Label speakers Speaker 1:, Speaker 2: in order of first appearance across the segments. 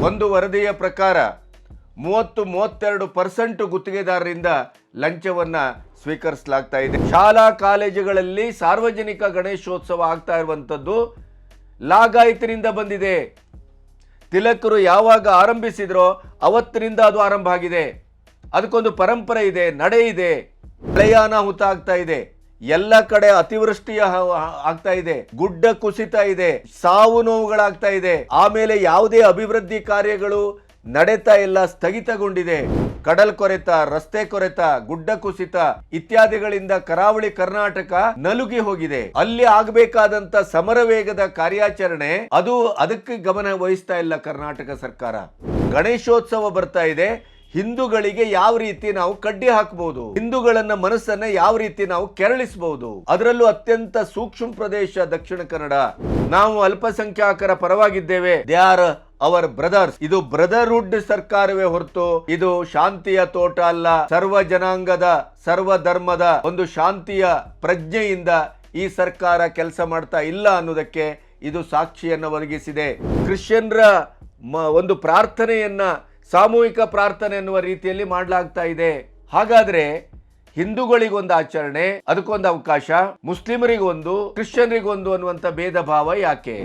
Speaker 1: ಒಂದು ವರದಿಯ ಪ್ರಕಾರ 30-32% ಗುತ್ತಿಗೆದಾರರಿಂದ ಲಂಚವನ್ನ ಸ್ವೀಕರಿಸಲಾಗ್ತಾ ಇದೆ. ಶಾಲಾ ಕಾಲೇಜುಗಳಲ್ಲಿ ಸಾರ್ವಜನಿಕ ಗಣೇಶೋತ್ಸವ ಆಗ್ತಾ ಇರುವಂಥದ್ದು ಲಾಗಾಯತಿನಿಂದ ಬಂದಿದೆ. ತಿಲಕರು ಯಾವಾಗ ಆರಂಭಿಸಿದ್ರೋ ಅವತ್ತಿನಿಂದ ಅದು ಆರಂಭ ಆಗಿದೆ. ಅದಕ್ಕೊಂದು ಪರಂಪರೆ ಇದೆ, ನಡೆ ಇದೆ. ಮಳೆಯಾನಾಹುತ ಆಗ್ತಾ ಇದೆ, ಎಲ್ಲ ಕಡೆ ಅತಿವೃಷ್ಟಿಯ ಆಗ್ತಾ ಇದೆ, ಗುಡ್ಡ ಕುಸಿತ ಇದೆ, ಸಾವು ನೋವುಗಳಾಗ್ತಾ ಇದೆ. ಆಮೇಲೆ ಯಾವುದೇ ಅಭಿವೃದ್ಧಿ ಕಾರ್ಯಗಳು ನಡೆತಾ ಇಲ್ಲ, ಸ್ಥಗಿತಗೊಂಡಿದೆ. ಕಡಲ್ ಕೊರೆತ, ರಸ್ತೆ ಕೊರೆತ, ಗುಡ್ಡ ಕುಸಿತ ಇತ್ಯಾದಿಗಳಿಂದ ಕರಾವಳಿ ಕರ್ನಾಟಕ ನಲುಗಿ ಹೋಗಿದೆ. ಅಲ್ಲಿ ಆಗಬೇಕಾದಂತ ಸಮರವೇಗದ ಕಾರ್ಯಾಚರಣೆ ಅದಕ್ಕೆ ಗಮನ ವಹಿಸ್ತಾ ಇಲ್ಲ ಕರ್ನಾಟಕ ಸರ್ಕಾರ. ಗಣೇಶೋತ್ಸವ ಬರ್ತಾ ಇದೆ, ಹಿಂದೂಗಳಿಗೆ ಯಾವ ರೀತಿ ನಾವು ಕಡ್ಡಿ ಹಾಕಬಹುದು, ಹಿಂದೂಗಳನ್ನ ಮನಸ್ಸನ್ನ ಯಾವ ರೀತಿ ನಾವು ಕೆರಳಿಸಬಹುದು. ಅದರಲ್ಲೂ ಅತ್ಯಂತ ಸೂಕ್ಷ್ಮ ಪ್ರದೇಶ ದಕ್ಷಿಣ ಕನ್ನಡ. ನಾವು ಅಲ್ಪಸಂಖ್ಯಾತರ ಪರವಾಗಿದ್ದೇವೆ. They are our brothers. ಇದು ಬ್ರದರ್ಹುಡ್ ಸರ್ಕಾರವೇ ಹೊರತು ಇದು ಶಾಂತಿಯ ತೋಟ ಅಲ್ಲ. ಸರ್ವ ಜನಾಂಗದ, ಸರ್ವ ಧರ್ಮದ ಒಂದು ಶಾಂತಿಯ ಪ್ರಜ್ಞೆಯಿಂದ ಈ ಸರ್ಕಾರ ಕೆಲಸ ಮಾಡ್ತಾ ಇಲ್ಲ ಅನ್ನೋದಕ್ಕೆ ಇದು ಸಾಕ್ಷಿಯನ್ನು ಒದಗಿಸಿದೆ. ಕ್ರಿಶ್ಚಿಯನ್ರ ಒಂದು ಪ್ರಾರ್ಥನೆಯನ್ನ ಸಾಮೂಹಿಕ ಪ್ರಾರ್ಥನೆ ಎನ್ನುವ ರೀತಿಯಲ್ಲಿ ಮಾಡಲಾಗ್ತಾ ಇದೆ. ಹಾಗಾದ್ರೆ ಹಿಂದೂಗಳಿಗೊಂದು ಆಚರಣೆ, ಅದಕ್ಕೊಂದು ಅವಕಾಶ, ಮುಸ್ಲಿಮರಿಗೊಂದು, ಕ್ರಿಶ್ಚಿಯನ್ರಿಗೊಂದು ಅನ್ನುವಂಥ ಭೇದ ಭಾವ ಯಾಕೆ?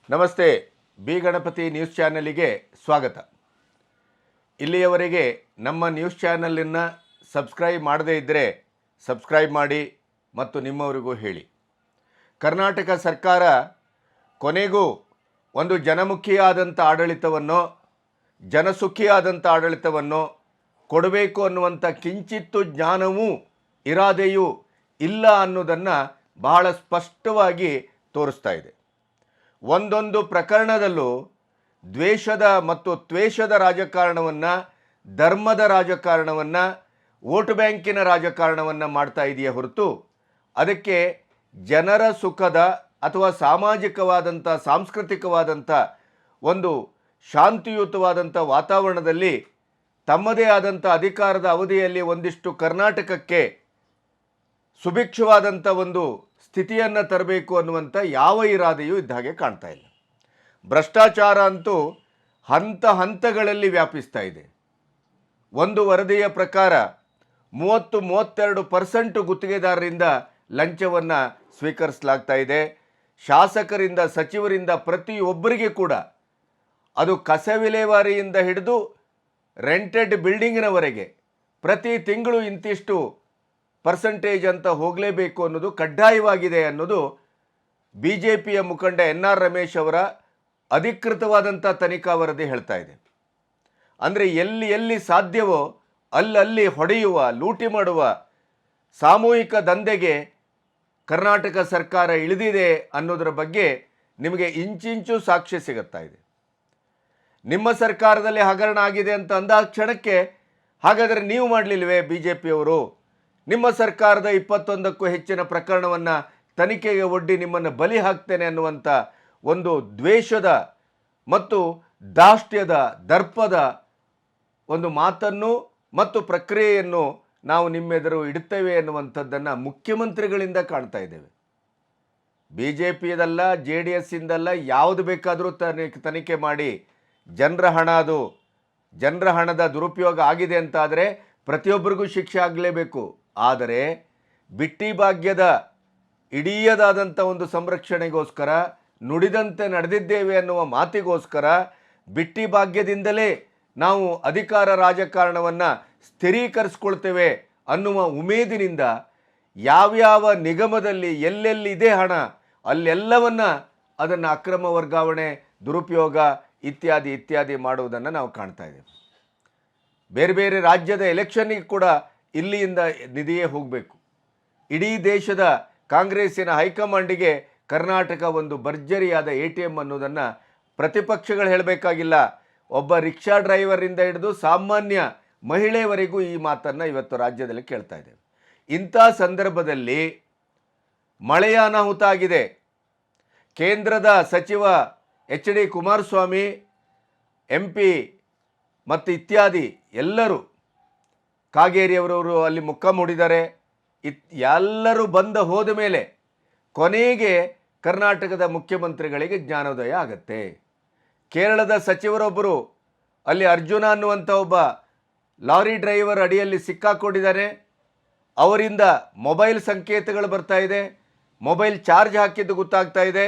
Speaker 1: ನಮಸ್ತೆ, ಬಿ ಗಣಪತಿ ನ್ಯೂಸ್ ಚಾನೆಲ್ಗೆ ಸ್ವಾಗತ. ಇಲ್ಲಿಯವರೆಗೆ ನಮ್ಮ ನ್ಯೂಸ್ ಚಾನಲನ್ನು ಸಬ್ಸ್ಕ್ರೈಬ್ ಮಾಡದೇ ಇದ್ದರೆ ಸಬ್ಸ್ಕ್ರೈಬ್ ಮಾಡಿ ಮತ್ತು ನಿಮ್ಮವರಿಗೂ ಹೇಳಿ. ಕರ್ನಾಟಕ ಸರ್ಕಾರ ಕೊನೆಗೂ ಒಂದು ಜನಮುಖಿಯಾದಂಥ ಆಡಳಿತವನ್ನು, ಜನಸುಖಿಯಾದಂಥ ಆಡಳಿತವನ್ನು ಕೊಡಬೇಕು ಅನ್ನುವಂಥ ಕಿಂಚಿತ್ತು ಜ್ಞಾನವೂ ಇರಾದೆಯೂ ಇಲ್ಲ ಅನ್ನೋದನ್ನು ಬಹಳ ಸ್ಪಷ್ಟವಾಗಿ ತೋರಿಸ್ತಾ ಇದೆ. ಒಂದೊಂದು ಪ್ರಕರಣದಲ್ಲೂ ದ್ವೇಷದ ಮತ್ತು ತ್ವೇಷದ ರಾಜಕಾರಣವನ್ನು, ಧರ್ಮದ ರಾಜಕಾರಣವನ್ನು, ವೋಟ್ ಬ್ಯಾಂಕಿನ ರಾಜಕಾರಣವನ್ನು ಮಾಡ್ತಾ ಇದೆಯೇ ಹೊರತು ಅದಕ್ಕೆ ಜನರ ಸುಖದ ಅಥವಾ ಸಾಮಾಜಿಕವಾದಂಥ, ಸಾಂಸ್ಕೃತಿಕವಾದಂಥ ಒಂದು ಶಾಂತಿಯುತವಾದಂಥ ವಾತಾವರಣದಲ್ಲಿ ತಮ್ಮದೇ ಆದಂಥ ಅಧಿಕಾರದ ಅವಧಿಯಲ್ಲಿ ಒಂದಿಷ್ಟು ಕರ್ನಾಟಕಕ್ಕೆ ಸುಭಿಕ್ಷವಾದಂಥ ಒಂದು ಸ್ಥಿತಿಯನ್ನು ತರಬೇಕು ಅನ್ನುವಂಥ ಯಾವ ಇರಾದೆಯೂ ಇದ್ದ ಹಾಗೆ ಕಾಣ್ತಾ ಇಲ್ಲ. ಭ್ರಷ್ಟಾಚಾರ ಅಂತೂ ಹಂತ ಹಂತಗಳಲ್ಲಿ ವ್ಯಾಪಿಸ್ತಾ ಇದೆ. ಒಂದು ವರದಿಯ ಪ್ರಕಾರ 30-32% ಗುತ್ತಿಗೆದಾರರಿಂದ ಲಂಚವನ್ನು ಸ್ವೀಕರಿಸಲಾಗ್ತಾ ಇದೆ. ಶಾಸಕರಿಂದ, ಸಚಿವರಿಂದ, ಪ್ರತಿಯೊಬ್ಬರಿಗೆ ಕೂಡ, ಅದು ಕಸ ವಿಲೇವಾರಿಯಿಂದ ಹಿಡಿದು ರೆಂಟೆಡ್ ಬಿಲ್ಡಿಂಗಿನವರೆಗೆ ಪ್ರತಿ ತಿಂಗಳು ಇಂತಿಷ್ಟು ಪರ್ಸೆಂಟೇಜ್ ಅಂತ ಹೋಗಲೇಬೇಕು ಅನ್ನೋದು ಕಡ್ಡಾಯವಾಗಿದೆ ಅನ್ನೋದು BJPಯ ಮುಖಂಡ NR ರಮೇಶ್ ಅವರ ಅಧಿಕೃತವಾದಂಥ ತನಿಖಾ ವರದಿ ಹೇಳ್ತಾ ಇದೆ. ಅಂದರೆ ಎಲ್ಲಿ ಸಾಧ್ಯವೋ ಅಲ್ಲಲ್ಲಿ ಹೊಡೆಯುವ, ಲೂಟಿ ಮಾಡುವ ಸಾಮೂಹಿಕ ದಂಧೆಗೆ ಕರ್ನಾಟಕ ಸರ್ಕಾರ ಇಳಿದಿದೆ ಅನ್ನೋದರ ಬಗ್ಗೆ ನಿಮಗೆ ಇಂಚಿಂಚು ಸಾಕ್ಷ್ಯ ಸಿಗುತ್ತಾ ಇದೆ. ನಿಮ್ಮ ಸರ್ಕಾರದಲ್ಲಿ ಹಗರಣ ಆಗಿದೆ ಅಂತ ಅಂದ ಕ್ಷಣಕ್ಕೆ ಹಾಗಾದರೆ ನೀವು ಮಾಡಲಿಲ್ವೇ BJPಯವರು? ನಿಮ್ಮ ಸರ್ಕಾರದ 21ಕ್ಕೂ ಹೆಚ್ಚಿನ ಪ್ರಕರಣವನ್ನು ತನಿಖೆಗೆ ಒಡ್ಡಿ ನಿಮ್ಮನ್ನು ಬಲಿ ಹಾಕ್ತೇನೆ ಅನ್ನುವಂಥ ಒಂದು ದ್ವೇಷದ ಮತ್ತು ದಾಷ್ಟ್ಯದ, ದರ್ಪದ ಒಂದು ಮಾತನ್ನು ಮತ್ತು ಪ್ರಕ್ರಿಯೆಯನ್ನು ನಾವು ನಿಮ್ಮೆದುರು ಇಡುತ್ತೇವೆ ಅನ್ನುವಂಥದ್ದನ್ನು ಮುಖ್ಯಮಂತ್ರಿಗಳಿಂದ ಕಾಣ್ತಾ ಇದ್ದೇವೆ. BJPಯದಲ್ಲ, JDSಯಿಂದಲ್ಲ, ಯಾವುದು ಬೇಕಾದರೂ ತನಿಖೆ ಮಾಡಿ. ಜನರ ಹಣದ ದುರುಪಯೋಗ ಆಗಿದೆ ಅಂತಾದರೆ ಪ್ರತಿಯೊಬ್ಬರಿಗೂ ಶಿಕ್ಷೆ ಆಗಲೇಬೇಕು. ಆದರೆ ಬಿಟ್ಟಿ ಭಾಗ್ಯದ ಇಡೀಯದಾದಂಥ ಒಂದು ಸಂರಕ್ಷಣೆಗೋಸ್ಕರ, ನುಡಿದಂತೆ ನಡೆದಿದ್ದೇವೆ ಅನ್ನುವ ಮಾತಿಗೋಸ್ಕರ, ಬಿಟ್ಟಿ ಭಾಗ್ಯದಿಂದಲೇ ನಾವು ಅಧಿಕಾರ ರಾಜಕಾರಣವನ್ನು ಸ್ಥಿರೀಕರಿಸ್ಕೊಳ್ತೇವೆ ಅನ್ನುವ ಉಮೇದಿನಿಂದ ಯಾವ್ಯಾವ ನಿಗಮದಲ್ಲಿ ಎಲ್ಲೆಲ್ಲಿದೆ ಹಣ ಅಲ್ಲೆಲ್ಲವನ್ನು ಅದನ್ನು ಅಕ್ರಮ ವರ್ಗಾವಣೆ, ದುರುಪಯೋಗ ಇತ್ಯಾದಿ ಮಾಡುವುದನ್ನು ನಾವು ಕಾಣ್ತಾ ಇದ್ದೇವೆ. ಬೇರೆ ಬೇರೆ ರಾಜ್ಯದ ಎಲೆಕ್ಷನ್ನಿಗೆ ಕೂಡ ಇಲ್ಲಿಯಿಂದ ನಿಧಿಯೇ ಹೋಗಬೇಕು. ಇಡೀ ದೇಶದ ಕಾಂಗ್ರೆಸ್ಸಿನ ಹೈಕಮಾಂಡಿಗೆ ಕರ್ನಾಟಕ ಒಂದು ಭರ್ಜರಿಯಾದ ATM ಅನ್ನೋದನ್ನು ಪ್ರತಿಪಕ್ಷಗಳು ಹೇಳಬೇಕಾಗಿಲ್ಲ. ಒಬ್ಬ ರಿಕ್ಷಾ ಡ್ರೈವರಿಂದ ಹಿಡಿದು ಸಾಮಾನ್ಯ ಮಹಿಳೆಯವರೆಗೂ ಈ ಮಾತನ್ನು ಇವತ್ತು ರಾಜ್ಯದಲ್ಲಿ ಕೇಳ್ತಾ ಇದ್ದೇವೆ. ಇಂಥ ಸಂದರ್ಭದಲ್ಲಿ ಮಳೆಯ ಅನಾಹುತ ಆಗಿದೆ. ಕೇಂದ್ರದ ಸಚಿವ HD ಕುಮಾರಸ್ವಾಮಿ, MP ಮತ್ತು ಇತ್ಯಾದಿ ಎಲ್ಲರೂ ಕಾಗೇರಿಯವರವರು ಅಲ್ಲಿ ಮುಖ ಮೂಡಿದ್ದಾರೆ. ಎಲ್ಲರೂ ಬಂದ ಹೋದ ಮೇಲೆ ಕೊನೆಗೆ ಕರ್ನಾಟಕದ ಮುಖ್ಯಮಂತ್ರಿಗಳಿಗೆ ಜ್ಞಾನೋದಯ ಆಗತ್ತೆ. ಕೇರಳದ ಸಚಿವರೊಬ್ಬರು ಅಲ್ಲಿ ಅರ್ಜುನ ಅನ್ನುವಂಥ ಒಬ್ಬ ಲಾರಿ ಡ್ರೈವರ್ ಅಡಿಯಲ್ಲಿ ಸಿಕ್ಕಾಕೊಂಡಿದ್ದಾನೆ. ಅವರಿಂದ ಮೊಬೈಲ್ ಸಂಕೇತಗಳು ಬರ್ತಾ ಇದೆ, ಮೊಬೈಲ್ ಚಾರ್ಜ್ ಹಾಕಿದ್ದು ಗೊತ್ತಾಗ್ತಾ ಇದೆ.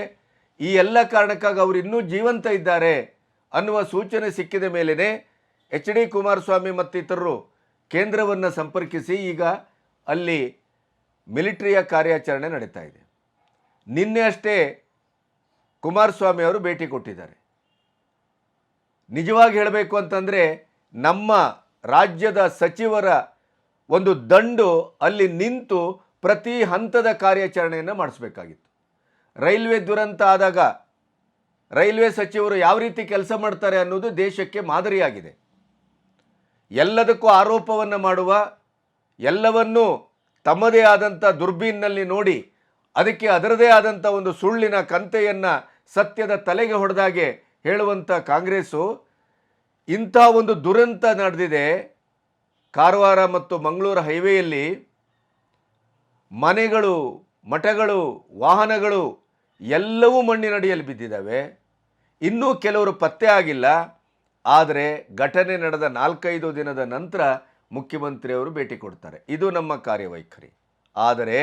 Speaker 1: ಈ ಎಲ್ಲ ಕಾರಣಕ್ಕಾಗಿ ಅವರು ಇನ್ನೂ ಜೀವಂತ ಇದ್ದಾರೆ ಅನ್ನುವ ಸೂಚನೆ ಸಿಕ್ಕಿದ ಮೇಲೇ HD ಕುಮಾರಸ್ವಾಮಿ ಮತ್ತಿತರರು ಕೇಂದ್ರವನ್ನು ಸಂಪರ್ಕಿಸಿ ಈಗ ಅಲ್ಲಿ ಮಿಲಿಟರಿಯ ಕಾರ್ಯಾಚರಣೆ ನಡೀತಾ ಇದೆ. ನಿನ್ನೆ ಅಷ್ಟೇ ಕುಮಾರಸ್ವಾಮಿ ಅವರು ಭೇಟಿ ಕೊಟ್ಟಿದ್ದಾರೆ. ನಿಜವಾಗಿ ಹೇಳಬೇಕು ಅಂತಂದರೆ ನಮ್ಮ ರಾಜ್ಯದ ಸಚಿವರ ಒಂದು ದಂಡು ಅಲ್ಲಿ ನಿಂತು ಪ್ರತಿ ಹಂತದ ಕಾರ್ಯಾಚರಣೆಯನ್ನು ಮಾಡಿಸಬೇಕಾಗಿತ್ತು. ರೈಲ್ವೆ ದುರಂತ ಆದಾಗ ರೈಲ್ವೆ ಸಚಿವರು ಯಾವ ರೀತಿ ಕೆಲಸ ಮಾಡ್ತಾರೆ ಅನ್ನೋದು ದೇಶಕ್ಕೆ ಮಾದರಿಯಾಗಿದೆ. ಎಲ್ಲದಕ್ಕೂ ಆರೋಪವನ್ನು ಮಾಡುವ, ಎಲ್ಲವನ್ನೂ ತಮ್ಮದೇ ಆದಂಥ ದುರ್ಬೀನ್ನಲ್ಲಿ ನೋಡಿ ಅದಕ್ಕೆ ಅದರದೇ ಆದಂಥ ಒಂದು ಸುಳ್ಳಿನ ಕಂತೆಯನ್ನು ಸತ್ಯದ ತಲೆಗೆ ಹೊಡೆದಾಗೆ ಹೇಳುವಂಥ ಕಾಂಗ್ರೆಸ್ಸು ಇಂಥ ಒಂದು ದುರಂತ ನಡೆದಿದೆ. ಕಾರವಾರ ಮತ್ತು ಮಂಗಳೂರು ಹೈವೇಯಲ್ಲಿ ಮನೆಗಳು, ಮಠಗಳು, ವಾಹನಗಳು ಎಲ್ಲವೂ ಮಣ್ಣಿನಡಿಯಲ್ಲಿ ಬಿದ್ದಿದ್ದಾವೆ. ಇನ್ನೂ ಕೆಲವರು ಪತ್ತೆ ಆಗಿಲ್ಲ. ಆದರೆ ಘಟನೆ ನಡೆದ 4-5 ದಿನದ ನಂತರ ಮುಖ್ಯಮಂತ್ರಿಯವರು ಭೇಟಿ ಕೊಡ್ತಾರೆ. ಇದು ನಮ್ಮ ಕಾರ್ಯವೈಖರಿ. ಆದರೆ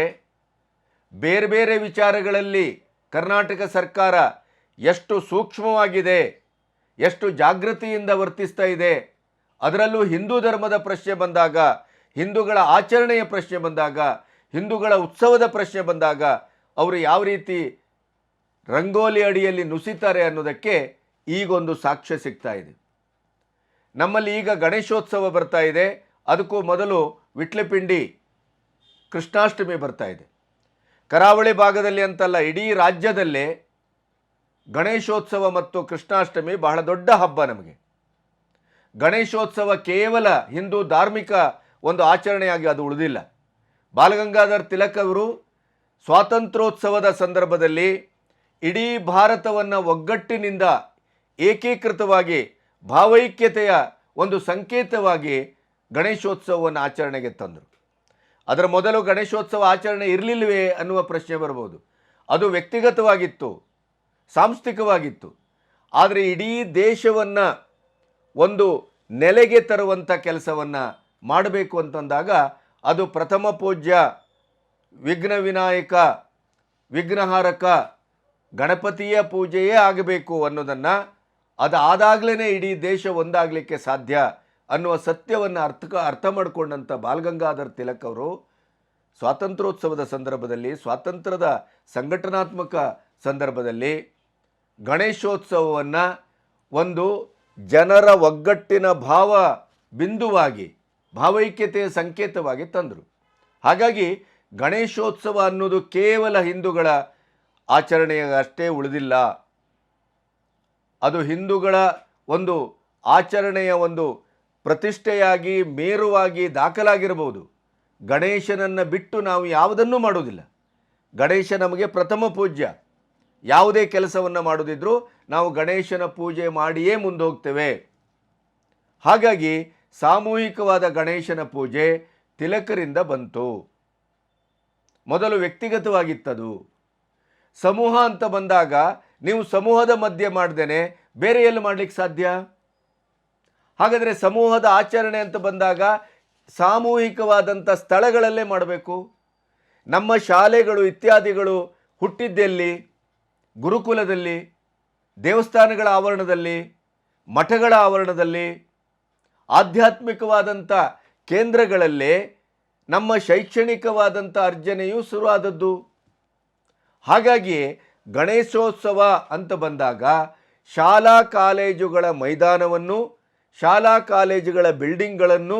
Speaker 1: ಬೇರೆ ಬೇರೆ ವಿಚಾರಗಳಲ್ಲಿ ಕರ್ನಾಟಕ ಸರ್ಕಾರ ಎಷ್ಟು ಸೂಕ್ಷ್ಮವಾಗಿದೆ, ಎಷ್ಟು ಜಾಗೃತಿಯಿಂದ ವರ್ತಿಸ್ತಾ ಇದೆ. ಅದರಲ್ಲೂ ಹಿಂದೂ ಧರ್ಮದ ಪ್ರಶ್ನೆ ಬಂದಾಗ, ಹಿಂದೂಗಳ ಆಚರಣೆಯ ಪ್ರಶ್ನೆ ಬಂದಾಗ, ಹಿಂದೂಗಳ ಉತ್ಸವದ ಪ್ರಶ್ನೆ ಬಂದಾಗ ಅವರು ಯಾವ ರೀತಿ ರಂಗೋಲಿ ಅಡಿಯಲ್ಲಿ ನುಸಿತಾರೆ ಅನ್ನೋದಕ್ಕೆ ಈಗೊಂದು ಸಾಕ್ಷ್ಯ ಸಿಗ್ತಾ ಇದೆ. ನಮ್ಮಲ್ಲಿ ಈಗ ಗಣೇಶೋತ್ಸವ ಬರ್ತಾ ಇದೆ. ಅದಕ್ಕೂ ಮೊದಲು ವಿಟ್ಲಪಿಂಡಿ ಕೃಷ್ಣಾಷ್ಟಮಿ ಬರ್ತಾ ಇದೆ. ಕರಾವಳಿ ಭಾಗದಲ್ಲಿ ಅಂತಲ್ಲ, ಇಡೀ ರಾಜ್ಯದಲ್ಲೇ ಗಣೇಶೋತ್ಸವ ಮತ್ತು ಕೃಷ್ಣಾಷ್ಟಮಿ ಬಹಳ ದೊಡ್ಡ ಹಬ್ಬ. ನಮಗೆ ಗಣೇಶೋತ್ಸವ ಕೇವಲ ಹಿಂದೂ ಧಾರ್ಮಿಕ ಒಂದು ಆಚರಣೆಯಾಗಿ ಅದು ಉಳಿದಿಲ್ಲ. ಬಾಲಗಂಗಾಧರ್ ತಿಲಕ್ ಅವರು ಸ್ವಾತಂತ್ರ್ಯೋತ್ಸವದ ಸಂದರ್ಭದಲ್ಲಿ ಇಡೀ ಭಾರತವನ್ನು ಒಗ್ಗಟ್ಟಿನಿಂದ ಏಕೀಕೃತವಾಗಿ ಭಾವೈಕ್ಯತೆಯ ಒಂದು ಸಂಕೇತವಾಗಿ ಗಣೇಶೋತ್ಸವವನ್ನು ಆಚರಣೆಗೆ ತಂದರು. ಅದರ ಮೊದಲು ಗಣೇಶೋತ್ಸವ ಆಚರಣೆ ಇರಲಿಲ್ಲವೇ ಅನ್ನುವ ಪ್ರಶ್ನೆ ಬರ್ಬೋದು. ಅದು ವ್ಯಕ್ತಿಗತವಾಗಿತ್ತು, ಸಾಂಸ್ಥಿಕವಾಗಿತ್ತು. ಆದರೆ ಇಡೀ ದೇಶವನ್ನು ಒಂದು ನೆಲೆಗೆ ತರುವಂಥ ಕೆಲಸವನ್ನು ಮಾಡಬೇಕು ಅಂತಂದಾಗ ಅದು ಪ್ರಥಮ ಪೂಜ್ಯ ವಿಘ್ನ ವಿನಾಯಕ ವಿಘ್ನಹಾರಕ ಗಣಪತಿಯ ಪೂಜೆಯೇ ಆಗಬೇಕು ಅನ್ನೋದನ್ನು, ಅದಾದಾಗಲೇ ಇಡೀ ದೇಶ ಒಂದಾಗಲಿಕ್ಕೆ ಸಾಧ್ಯ ಅನ್ನುವ ಸತ್ಯವನ್ನು ಅರ್ಥ ಮಾಡಿಕೊಂಡಂಥ ಬಾಲಗಂಗಾಧರ್ ತಿಲಕ್ ಅವರು ಸ್ವಾತಂತ್ರ್ಯೋತ್ಸವದ ಸಂದರ್ಭದಲ್ಲಿ, ಸ್ವಾತಂತ್ರ್ಯದ ಸಂಘಟನಾತ್ಮಕ ಸಂದರ್ಭದಲ್ಲಿ ಗಣೇಶೋತ್ಸವವನ್ನು ಒಂದು ಜನರ ಒಗ್ಗಟ್ಟಿನ ಭಾವ ಬಿಂದುವಾಗಿ, ಭಾವೈಕ್ಯತೆಯ ಸಂಕೇತವಾಗಿ ತಂದರು. ಹಾಗಾಗಿ ಗಣೇಶೋತ್ಸವ ಅನ್ನೋದು ಕೇವಲ ಹಿಂದೂಗಳ ಆಚರಣೆಯಷ್ಟೇ ಉಳಿದಿಲ್ಲ. ಅದು ಹಿಂದೂಗಳ ಒಂದು ಆಚರಣೆಯ ಒಂದು ಪ್ರತಿಷ್ಠೆಯಾಗಿ, ಮೇರುವಾಗಿ ದಾಖಲಾಗಿರಬಹುದು. ಗಣೇಶನನ್ನು ಬಿಟ್ಟು ನಾವು ಯಾವುದನ್ನೂ ಮಾಡೋದಿಲ್ಲ. ಗಣೇಶ ನಮಗೆ ಪ್ರಥಮ ಪೂಜ್ಯ. ಯಾವುದೇ ಕೆಲಸವನ್ನು ಮಾಡೋದಿದ್ರೂ ನಾವು ಗಣೇಶನ ಪೂಜೆ ಮಾಡಿಯೇ ಮುಂದೆ ಹೋಗ್ತೇವೆ. ಹಾಗಾಗಿ ಸಾಮೂಹಿಕವಾದ ಗಣೇಶನ ಪೂಜೆ ತಿಲಕರಿಂದ ಬಂತು. ಮೊದಲು ವ್ಯಕ್ತಿಗತವಾಗಿತ್ತದು. ಸಮೂಹ ಅಂತ ಬಂದಾಗ ನೀವು ಸಮೂಹದ ಮಧ್ಯೆ ಮಾಡ್ದೇನೆ ಬೇರೆ ಎಲ್ಲಿ ಮಾಡಲಿಕ್ಕೆ ಸಾಧ್ಯ? ಹಾಗಾದರೆ ಸಮೂಹದ ಆಚರಣೆ ಅಂತ ಬಂದಾಗ ಸಾಮೂಹಿಕವಾದಂಥ ಸ್ಥಳಗಳಲ್ಲೇ ಮಾಡಬೇಕು. ನಮ್ಮ ಶಾಲೆಗಳು ಇತ್ಯಾದಿಗಳು ಹುಟ್ಟಿದ್ದೆಲ್ಲಿ? ಗುರುಕುಲದಲ್ಲಿ, ದೇವಸ್ಥಾನಗಳ ಆವರಣದಲ್ಲಿ, ಮಠಗಳ ಆವರಣದಲ್ಲಿ, ಆಧ್ಯಾತ್ಮಿಕವಾದಂಥ ಕೇಂದ್ರಗಳಲ್ಲೇ ನಮ್ಮ ಶೈಕ್ಷಣಿಕವಾದಂಥ ಅರ್ಜನೆಯು ಶುರುವಾದದ್ದು. ಹಾಗಾಗಿ ಗಣೇಶೋತ್ಸವ ಅಂತ ಬಂದಾಗ ಶಾಲಾ ಕಾಲೇಜುಗಳ ಮೈದಾನವನ್ನು, ಶಾಲಾ ಕಾಲೇಜುಗಳ ಬಿಲ್ಡಿಂಗ್ಗಳನ್ನು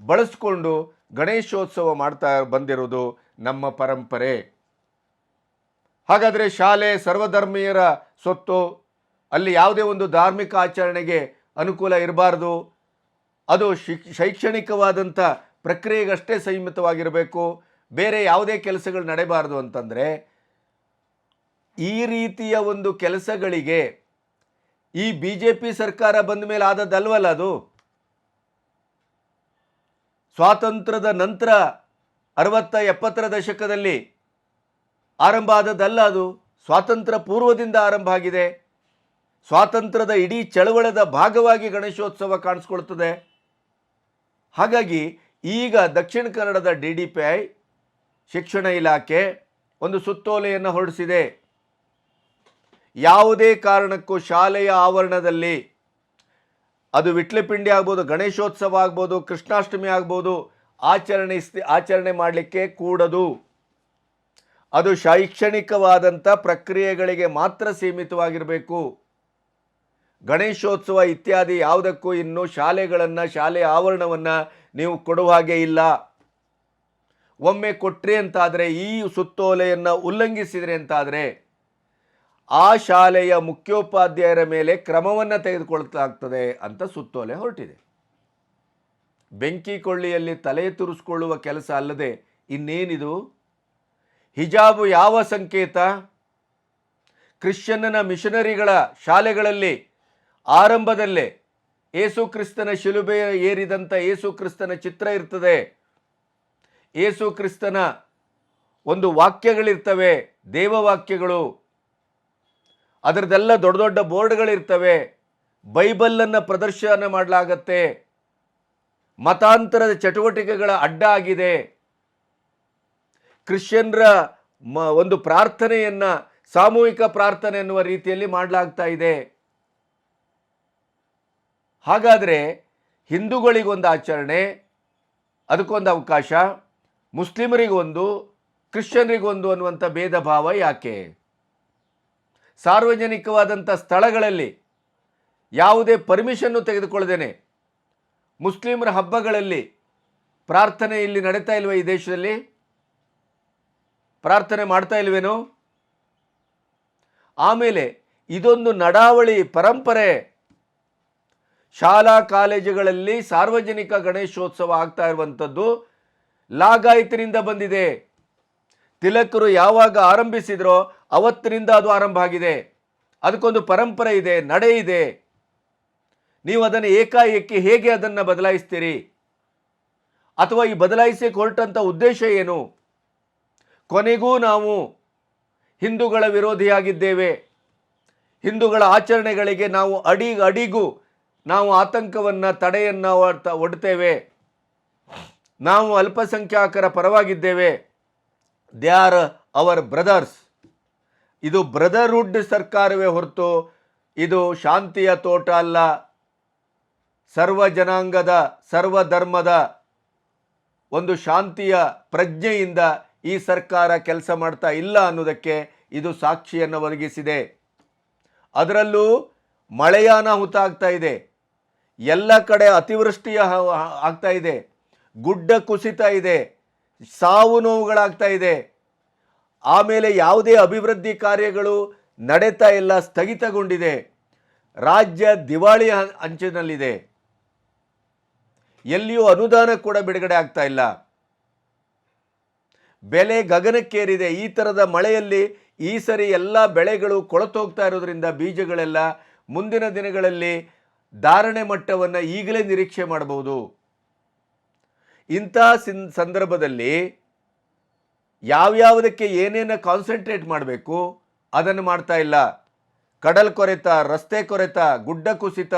Speaker 1: ಬಳಸಿಕೊಂಡು ಗಣೇಶೋತ್ಸವ ಮಾಡ್ತಾ ಬಂದಿರೋದು ನಮ್ಮ ಪರಂಪರೆ. ಹಾಗಾದರೆ ಶಾಲೆ ಸರ್ವಧರ್ಮೀಯರ ಸೊತ್ತು, ಅಲ್ಲಿ ಯಾವುದೇ ಒಂದು ಧಾರ್ಮಿಕ ಆಚರಣೆಗೆ ಅನುಕೂಲ ಇರಬಾರ್ದು. ಅದು ಶೈಕ್ಷಣಿಕವಾದಂಥ ಪ್ರಕ್ರಿಯೆಗಷ್ಟೇ ಸೀಮಿತವಾಗಿರಬೇಕು, ಬೇರೆ ಯಾವುದೇ ಕೆಲಸಗಳು ನಡೆಯಬಾರ್ದು ಅಂತಂದರೆ ಈ ರೀತಿಯ ಒಂದು ಕೆಲಸಗಳಿಗೆ ಈ BJP ಸರ್ಕಾರ ಬಂದ ಮೇಲೆ ಆದದ್ದಲ್ವಲ್ಲ ಅದು. ಸ್ವಾತಂತ್ರ್ಯದ ನಂತರ 60-70ರ ದಶಕದಲ್ಲಿ ಆರಂಭ ಆದದ್ದಲ್ಲ, ಅದು ಸ್ವಾತಂತ್ರ್ಯ ಪೂರ್ವದಿಂದ ಆರಂಭ ಆಗಿದೆ. ಸ್ವಾತಂತ್ರ್ಯದ ಇಡೀ ಚಳವಳದ ಭಾಗವಾಗಿ ಗಣೇಶೋತ್ಸವ ಕಾಣಿಸ್ಕೊಳ್ತದೆ. ಹಾಗಾಗಿ ಈಗ ದಕ್ಷಿಣ ಕನ್ನಡದ DDPI ಶಿಕ್ಷಣ ಇಲಾಖೆ ಒಂದು ಸುತ್ತೋಲೆಯನ್ನು ಹೊರಡಿಸಿದೆ. ಯಾವುದೇ ಕಾರಣಕ್ಕೂ ಶಾಲೆಯ ಆವರಣದಲ್ಲಿ, ಅದು ವಿಟ್ಲಪಿಂಡಿ ಆಗ್ಬೋದು, ಗಣೇಶೋತ್ಸವ ಆಗ್ಬೋದು, ಕೃಷ್ಣಾಷ್ಟಮಿ ಆಗ್ಬೋದು, ಆಚರಣೆ ಮಾಡಲಿಕ್ಕೆ ಕೂಡದು. ಅದು ಶೈಕ್ಷಣಿಕವಾದಂಥ ಪ್ರಕ್ರಿಯೆಗಳಿಗೆ ಮಾತ್ರ ಸೀಮಿತವಾಗಿರಬೇಕು. ಗಣೇಶೋತ್ಸವ ಇತ್ಯಾದಿ ಯಾವುದಕ್ಕೂ ಇನ್ನು ಶಾಲೆಯ ಆವರಣವನ್ನು ನೀವು ಕೊಡುವ ಹಾಗೆ ಇಲ್ಲ. ಒಮ್ಮೆ ಕೊಟ್ರಿ ಅಂತಾದರೆ, ಈ ಸುತ್ತೋಲೆಯನ್ನು ಉಲ್ಲಂಘಿಸಿದರೆ ಅಂತಾದರೆ ಆ ಶಾಲೆಯ ಮುಖ್ಯೋಪಾಧ್ಯಾಯರ ಮೇಲೆ ಕ್ರಮವನ್ನು ತೆಗೆದುಕೊಳ್ಳಲಾಗ್ತದೆ ಅಂತ ಸುತ್ತೋಲೆ ಹೊರಟಿದೆ. ಬೆಂಕಿ ಕೊಳ್ಳಿಯಲ್ಲಿ ತಲೆ ತುರಿಸ್ಕೊಳ್ಳುವ ಕೆಲಸ ಅಲ್ಲದೆ ಇನ್ನೇನಿದು? ಹಿಜಾಬು ಯಾವ ಸಂಕೇತ? ಕ್ರಿಶ್ಚಿಯನ್ನ ಮಿಷನರಿಗಳ ಶಾಲೆಗಳಲ್ಲಿ ಆರಂಭದಲ್ಲೇ ಯೇಸು ಕ್ರಿಸ್ತನ ಶಿಲುಬೆ ಏರಿದಂಥ ಯೇಸು ಕ್ರಿಸ್ತನ ಚಿತ್ರ ಇರ್ತದೆ. ಯೇಸು ಕ್ರಿಸ್ತನ ಒಂದು ವಾಕ್ಯಗಳಿರ್ತವೆ, ದೇವವಾಕ್ಯಗಳು. ಅದರದೆಲ್ಲ ದೊಡ್ಡ ದೊಡ್ಡ ಬೋರ್ಡ್ಗಳಿರ್ತವೆ. ಬೈಬಲನ್ನು ಪ್ರದರ್ಶನ ಮಾಡಲಾಗತ್ತೆ. ಮತಾಂತರದ ಚಟುವಟಿಕೆಗಳ ಅಡ್ಡ ಆಗಿದೆ. ಕ್ರಿಶ್ಚಿಯನ್ರ ಒಂದು ಪ್ರಾರ್ಥನೆಯನ್ನು ಸಾಮೂಹಿಕ ಪ್ರಾರ್ಥನೆ ಎನ್ನುವ ರೀತಿಯಲ್ಲಿ ಮಾಡಲಾಗ್ತಾ ಇದೆ. ಹಾಗಾದರೆ ಹಿಂದೂಗಳಿಗೊಂದು ಆಚರಣೆ, ಅದಕ್ಕೊಂದು ಅವಕಾಶ, ಮುಸ್ಲಿಮರಿಗೊಂದು, ಕ್ರಿಶ್ಚಿಯನ್ರಿಗೊಂದು ಅನ್ನುವಂಥ ಭೇದ ಭಾವ ಯಾಕೆ? ಸಾರ್ವಜನಿಕವಾದಂಥ ಸ್ಥಳಗಳಲ್ಲಿ ಯಾವುದೇ ಪರ್ಮಿಷನ್ನು ತೆಗೆದುಕೊಳ್ಳದೇನೆ ಮುಸ್ಲಿಮರ ಹಬ್ಬಗಳಲ್ಲಿ ಪ್ರಾರ್ಥನೆ ಇಲ್ಲಿ ನಡೀತಾ ಇಲ್ವ? ಈ ದೇಶದಲ್ಲಿ ಪ್ರಾರ್ಥನೆ ಮಾಡ್ತಾ ಇಲ್ವೇನೋ? ಆಮೇಲೆ ಇದೊಂದು ನಡಾವಳಿ, ಪರಂಪರೆ. ಶಾಲಾ ಕಾಲೇಜುಗಳಲ್ಲಿ ಸಾರ್ವಜನಿಕ ಗಣೇಶೋತ್ಸವ ಆಗ್ತಾ ಇರುವಂಥದ್ದು ಲಾಗಾಯತಿನಿಂದ ಬಂದಿದೆ. ತಿಲಕರು ಯಾವಾಗ ಆರಂಭಿಸಿದ್ರೋ ಅವತ್ತಿನಿಂದ ಅದು ಆರಂಭ ಆಗಿದೆ. ಅದಕ್ಕೊಂದು ಪರಂಪರೆ ಇದೆ, ನಡೆ ಇದೆ. ನೀವು ಅದನ್ನು ಏಕಾಏಕಿ ಹೇಗೆ ಅದನ್ನು ಬದಲಾಯಿಸ್ತೀರಿ? ಅಥವಾ ಈ ಬದಲಾಯಿಸಕ್ಕೆ ಹೊರಟಂಥ ಉದ್ದೇಶ ಏನು? ಕೊನೆಗೂ ನಾವು ಹಿಂದೂಗಳ ವಿರೋಧಿಯಾಗಿದ್ದೇವೆ. ಹಿಂದೂಗಳ ಆಚರಣೆಗಳಿಗೆ ನಾವು ಅಡಿಗೂ ನಾವು ಆತಂಕವನ್ನು, ತಡೆಯನ್ನು ಒಡ್ತೇವೆ. ನಾವು ಅಲ್ಪಸಂಖ್ಯಾತರ ಪರವಾಗಿದ್ದೇವೆ. They are our brothers. ಇದು ಬ್ರದರ್ಹುಡ್ ಸರ್ಕಾರವೇ ಹೊರತು ಇದು ಶಾಂತಿಯ ತೋಟ ಅಲ್ಲ. ಸರ್ವ ಜನಾಂಗದ, ಸರ್ವಧರ್ಮದ ಒಂದು ಶಾಂತಿಯ ಪ್ರಜ್ಞೆಯಿಂದ ಈ ಸರ್ಕಾರ ಕೆಲಸ ಮಾಡ್ತಾ ಇಲ್ಲ ಅನ್ನೋದಕ್ಕೆ ಇದು ಸಾಕ್ಷಿಯನ್ನು ಒದಗಿಸಿದೆ. ಅದರಲ್ಲೂ ಮಳೆಯ ಅನಾಹುತ ಆಗ್ತಾ ಇದೆ. ಎಲ್ಲ ಕಡೆ ಅತಿವೃಷ್ಟಿಯ ಆಗ್ತಾ ಇದೆ. ಗುಡ್ಡ ಕುಸಿತ ಇದೆ. ಸಾವು ನೋವುಗಳಾಗ್ತಾ ಇದೆ. ಆಮೇಲೆ ಯಾವುದೇ ಅಭಿವೃದ್ಧಿ ಕಾರ್ಯಗಳು ನಡೀತಾ ಇಲ್ಲ, ಸ್ಥಗಿತಗೊಂಡಿದೆ. ರಾಜ್ಯ ದಿವಾಳಿ ಅಂಚಿನಲ್ಲಿದೆ. ಎಲ್ಲಿಯೂ ಅನುದಾನ ಕೂಡ ಬಿಡುಗಡೆ ಆಗ್ತಾ ಇಲ್ಲ. ಬೆಲೆ ಗಗನಕ್ಕೇರಿದೆ. ಈ ಥರದ ಮಳೆಯಲ್ಲಿ ಈ ಸರಿ ಎಲ್ಲ ಬೆಳೆಗಳು ಕೊಳೆತೋಗ್ತಾ ಇರೋದ್ರಿಂದ ಬೀಜಗಳೆಲ್ಲ ಮುಂದಿನ ದಿನಗಳಲ್ಲಿ ಧಾರಣೆ ಮಟ್ಟವನ್ನು ಈಗಲೇ ನಿರೀಕ್ಷೆ ಮಾಡಬಹುದು. ಇಂಥ ಸಂದರ್ಭದಲ್ಲಿ ಯಾವ್ಯಾವುದಕ್ಕೆ ಏನೇನು ಕಾನ್ಸಂಟ್ರೇಟ್ ಮಾಡಬೇಕು ಅದನ್ನು ಮಾಡ್ತಾ ಇಲ್ಲ. ಕಡಲ್ ಕೊರೆತ, ರಸ್ತೆ ಕೊರೆತ, ಗುಡ್ಡ ಕುಸಿತ